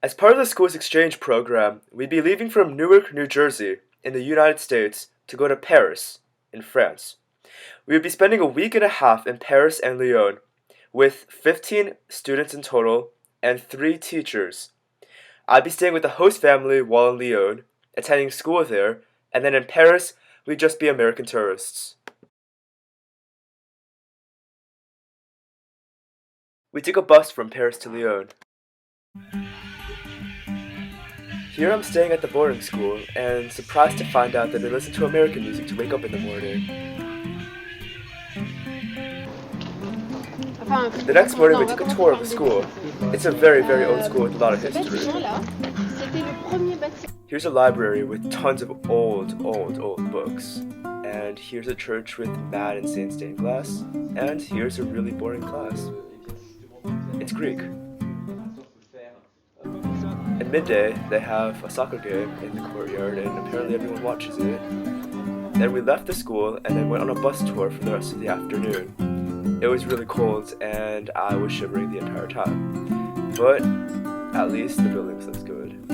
As part of the school's exchange program, we'd be leaving from Newark, New Jersey, in the United States, to go to Paris, in France. We would be spending a week and a half in Paris and Lyon, with 15 students in total and 3 teachers. I'd be staying with the host family while in Lyon, attending school there, and then in Paris, we'd just be American tourists. We took a bus from Paris to Lyon. Here I'm staying at the boarding school, and surprised to find out that they listen to American music to wake up in the morning. The next morning we took a tour of the school. It's a very, very old school with a lot of history. Here's a library with tons of old books. And here's a church with mad insane stained glass. And here's a really boring class. It's Greek. At midday, they have a soccer game in the courtyard, and apparently everyone watches it. Then we left the school and then went on a bus tour for the rest of the afternoon. It was really cold, and I was shivering the entire time. But at least the buildings looked good.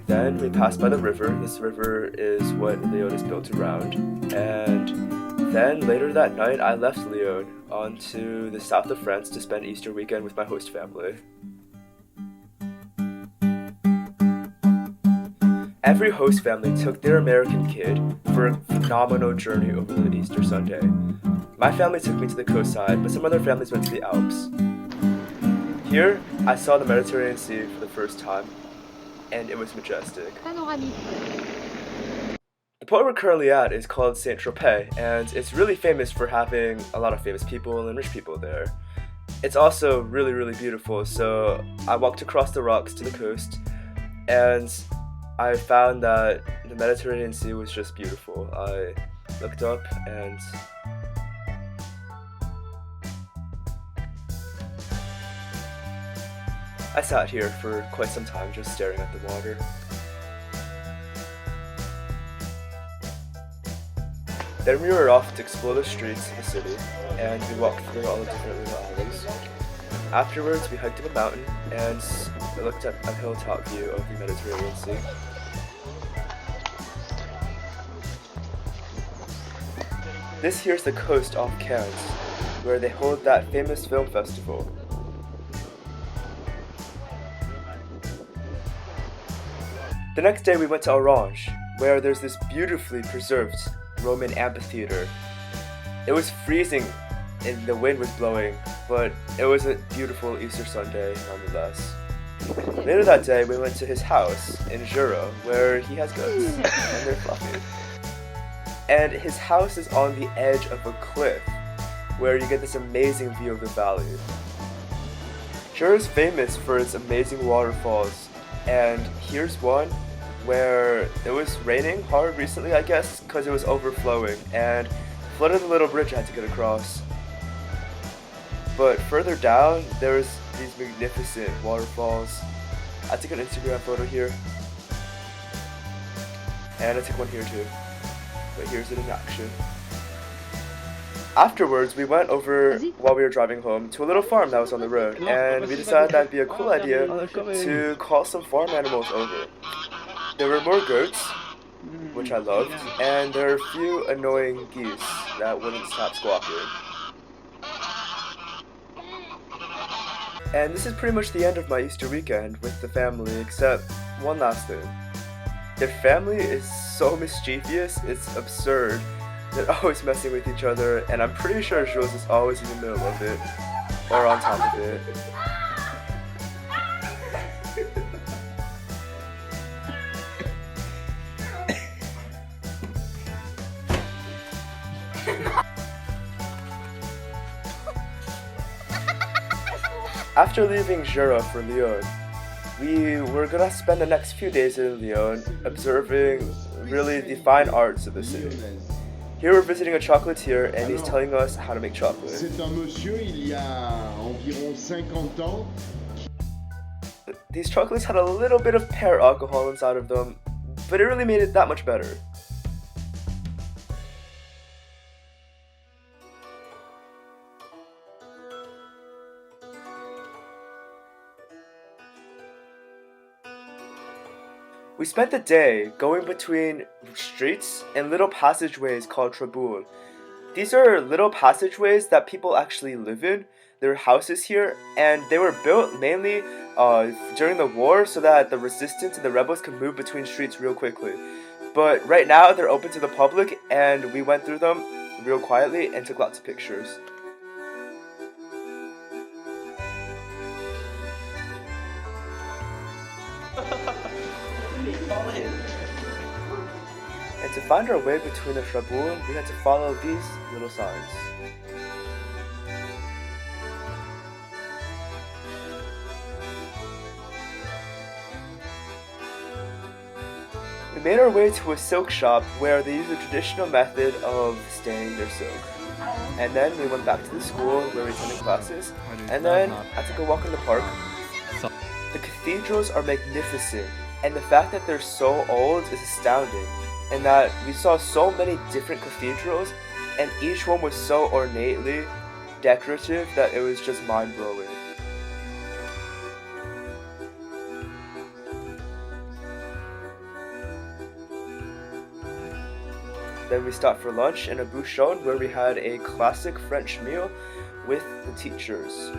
Then we passed by the river. This river is what Lyon is built around. And then later that night, I left Lyon on to the south of France to spend Easter weekend with my host family. Every host family took their American kid for a phenomenal journey over the Easter Sunday. My family took me to the coastside, but some other families went to the Alps. Here, I saw the Mediterranean Sea for the first time, and it was majestic. The port we're currently at is called Saint-Tropez, and it's really famous for having a lot of famous people and rich people there. It's also really, really beautiful, so I walked across the rocks to the coast, and I found that the Mediterranean Sea was just beautiful. I looked up and I sat here for quite some time just staring at the water. Then we were off to explore the streets of the city, and we walked through all the different little alleys. Afterwards, we hiked up a mountain and looked at a hilltop view of the Mediterranean Sea. This here's the coast off Cannes, where they hold that famous film festival. The next day we went to Orange, where there's this beautifully preserved Roman amphitheater. It was freezing and the wind was blowing, but it was a beautiful Easter Sunday nonetheless. Later that day we went to his house in Jeris, where he has goats, and they're fluffy. And his house is on the edge of a cliff, where you get this amazing view of the valley. Jeris is famous for its amazing waterfalls, and here's one where it was raining hard recently, I guess, because it was overflowing, and flooded the little bridge I had to get across. But further down, there's these magnificent waterfalls. I took an Instagram photo here, and I took one here too. But here's it in action. Afterwards, we went over, while we were driving home, to a little farm that was on the road, and we decided that'd be a cool idea to call some farm animals over. There were more goats, which I loved, and there were a few annoying geese that wouldn't stop squawking. And this is pretty much the end of my Easter weekend with the family, except one last thing. Their family is so mischievous, it's absurd. They're always messing with each other, and I'm pretty sure Jules is always in the middle of it, or on top of it. After leaving Jeris for Lyon, we were gonna spend the next few days in Lyon observing really the fine arts of the city. Here we're visiting a chocolatier and he's telling us how to make chocolate. C'est un monsieur il y a environ 50 ans. These chocolates had a little bit of pear alcohol inside of them, but it really made it that much better. We spent the day going between streets and little passageways called traboules. These are little passageways that people actually live in. There are houses here, and they were built mainly during the war so that the resistance and the rebels could move between streets real quickly. But right now they're open to the public, and we went through them real quietly and took lots of pictures. And to find our way between the traboules, we had to follow these little signs. We made our way to a silk shop where they use the traditional method of staining their silk. And then we went back to the school where we attended classes, and then I took a walk in the park. The cathedrals are magnificent, and the fact that they're so old is astounding, and that we saw so many different cathedrals, and each one was so ornately decorative that it was just mind-blowing. Then we stopped for lunch in a bouchon where we had a classic French meal with the teachers.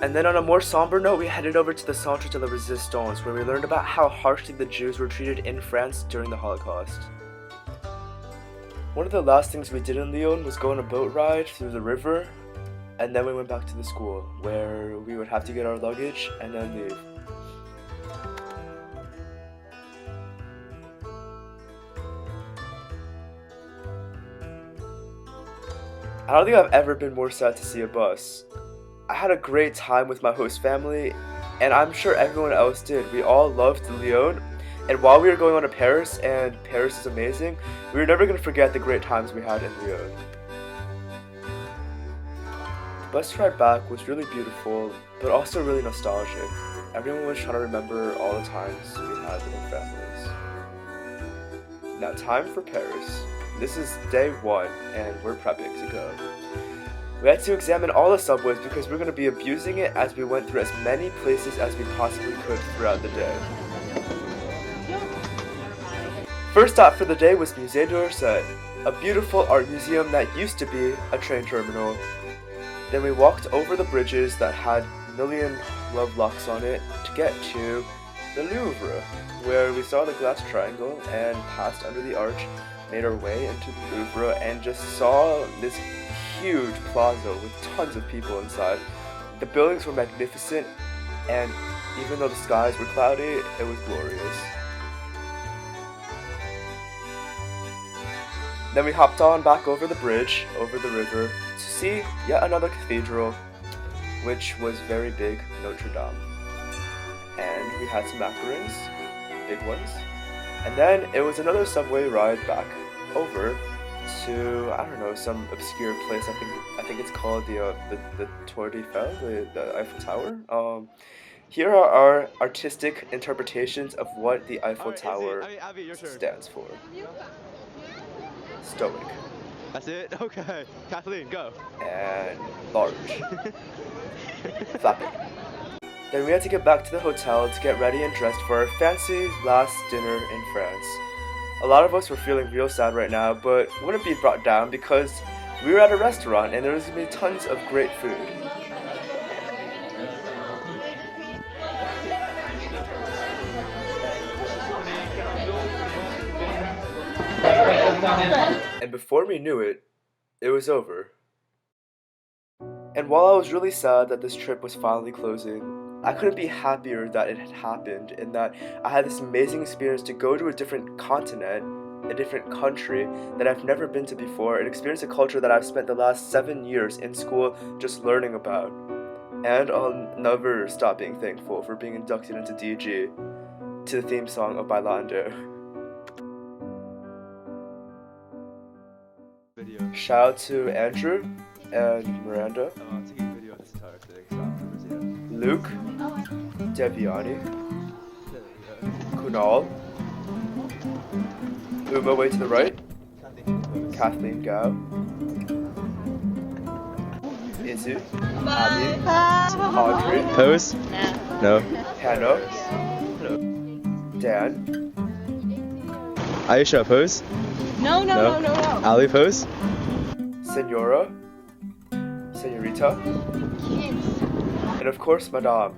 And then on a more somber note, we headed over to the Centre de la Resistance where we learned about how harshly the Jews were treated in France during the Holocaust. One of the last things we did in Lyon was go on a boat ride through the river, and then we went back to the school where we would have to get our luggage and then leave. I don't think I've ever been more sad to see a bus. I had a great time with my host family, and I'm sure everyone else did. We all loved Lyon, and while we were going on to Paris, and Paris is amazing, we were never going to forget the great times we had in Lyon. The bus ride back was really beautiful, but also really nostalgic. Everyone was trying to remember all the times we had with our families. Now time for Paris. This is day 1, and we're prepping to go. We had to examine all the subways because we're going to be abusing it as we went through as many places as we possibly could throughout the day. First stop for the day was Musée d'Orsay, a beautiful art museum that used to be a train terminal. Then we walked over the bridges that had million love locks on it to get to the Louvre, where we saw the glass triangle and passed under the arch, made our way into the Louvre, and just saw this huge plaza with tons of people inside. The buildings were magnificent, and even though the skies were cloudy, it was glorious. Then we hopped on back over the bridge, over the river, to see yet another cathedral, which was very big, Notre Dame. And we had some macaroons, big ones. And then it was another subway ride back over to, I don't know, some obscure place. I think it's called the Tour d'Eiffel, the Eiffel Tower. Here are our artistic interpretations of what the Eiffel Tower stands for. Stoic. That's it? Okay. Kathleen, go. And large. Flapping. Then we had to get back to the hotel to get ready and dressed for our fancy last dinner in France. A lot of us were feeling real sad right now, but wouldn't be brought down because we were at a restaurant and there was going to be tons of great food. And before we knew it, it was over. And while I was really sad that this trip was finally closing, I couldn't be happier that it had happened and that I had this amazing experience to go to a different continent, a different country that I've never been to before, and experience a culture that I've spent the last 7 years in school just learning about. And I'll never stop being thankful for being inducted into DG to the theme song of Bailando. Shout out to Andrew and Miranda, Luke, Deviani, Kunal, Uma way to the right, Kathleen Gao, Izu, Abby, Audrey, Pose? No. Hannah, Dan, Aisha, pose. No. Ali, pose. Senora, Senorita, Kids. and of course, Madame.